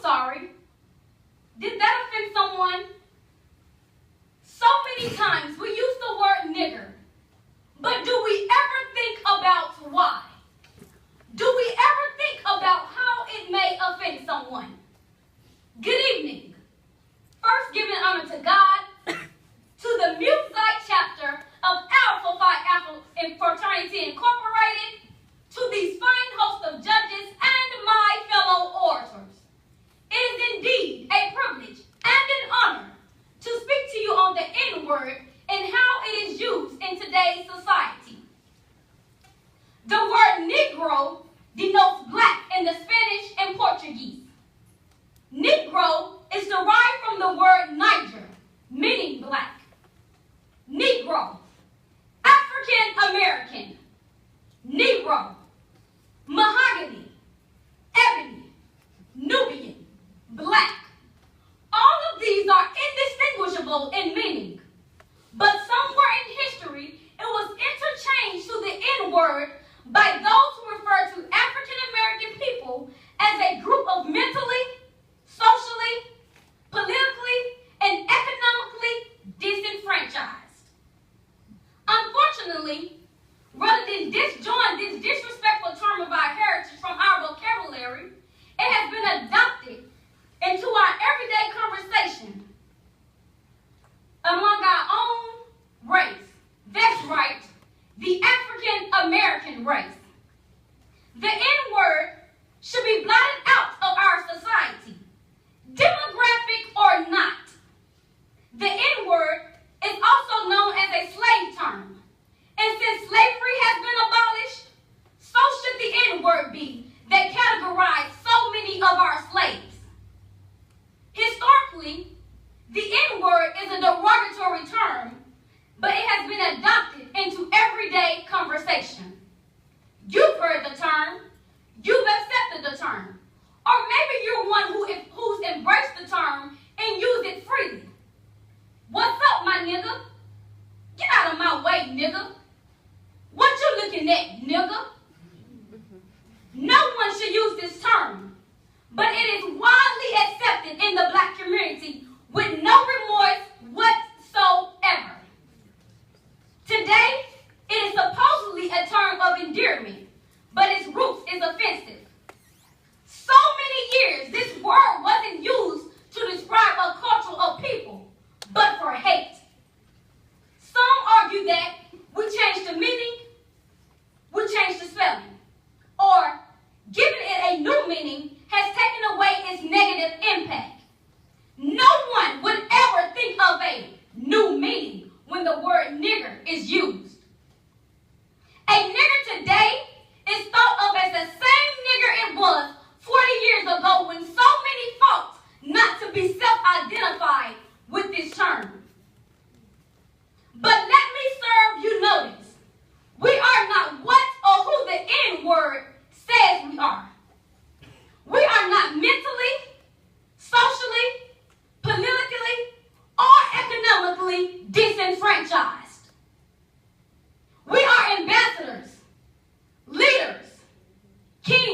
sorry. Did that offend someone? So many times we use the word nigger, but do we ever think about why? Do we ever think about how it may offend someone? Good evening. First, giving honor to God, to the Musite chapter of Alpha Phi Alpha Fraternity Incorporated, to these fine host of judges and my fellow orators. It is indeed a privilege and an honor to speak to you on the N-word and how it is used in today's society. The word Negro denotes black in the Spanish and Portuguese. Negro is derived from the word Niger, meaning black. Negro, African American, Negro, mahogany, ebony, Nubian, black. All of these are indistinguishable in meaning, but somewhere in history it was interchanged to the N-word by those who refer to African American people as a group of mentally, socially, politically, and economically disenfranchised. Unfortunately, rather than disjoin this disrespectful term of our heritage from our vocabulary, it has been adopted into our everyday conversation among our own race. That's right, the African American race. The N-word should be blotted out of our society, demographic or not. The N-word is also known as a slave term. And since slavery has been abolished, so should the N-word be that categorized so many of our slaves. Historically, the N-word is a derogatory term, but it has been adopted into everyday conversation. You've heard the term, you've accepted the term, or maybe you're one who's embraced the term and used it freely. What's up, my nigga? Get out of my way, nigga. What you looking at, nigga? No one should use this term, but it is widely accepted in the black community with no remorse whatsoever. Today, it is supposedly a term of endearment, but its roots is offensive. So many years, this word wasn't used to describe a culture of people, but for hate. Some argue that we changed the meaning, we changed the spelling, or giving it a new meaning has taken away its negative impact. No one would ever think of a new meaning when the word nigger is used. A nigger today is thought of as the same nigger it was 40 years ago when so many fought not to be self-identified with this term. But let me serve you notice. We are not what or who the N-word says we are. We are not mentally, socially, politically, or economically disenfranchised. We are ambassadors, leaders, kings,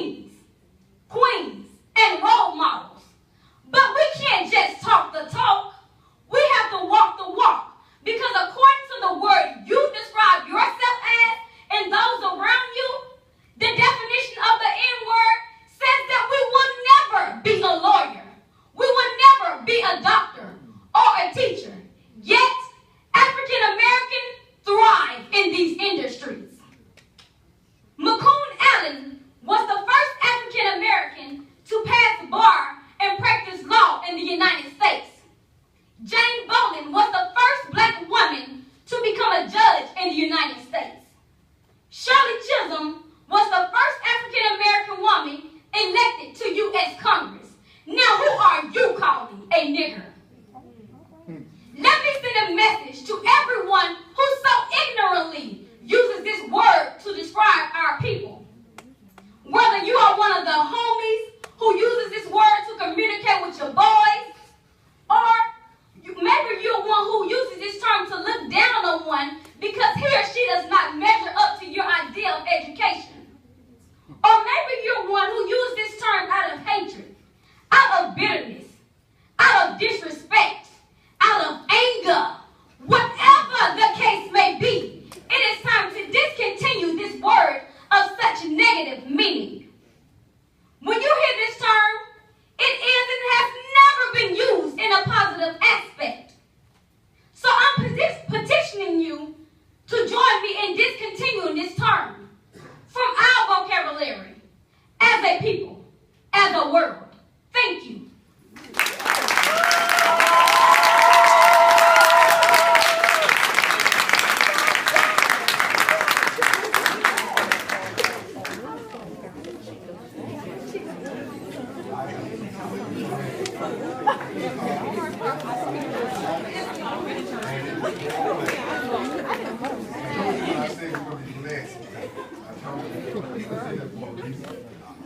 a people, as a world. Thank you.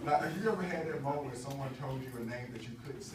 Now, have you ever had that moment where someone told you a name that you couldn't say?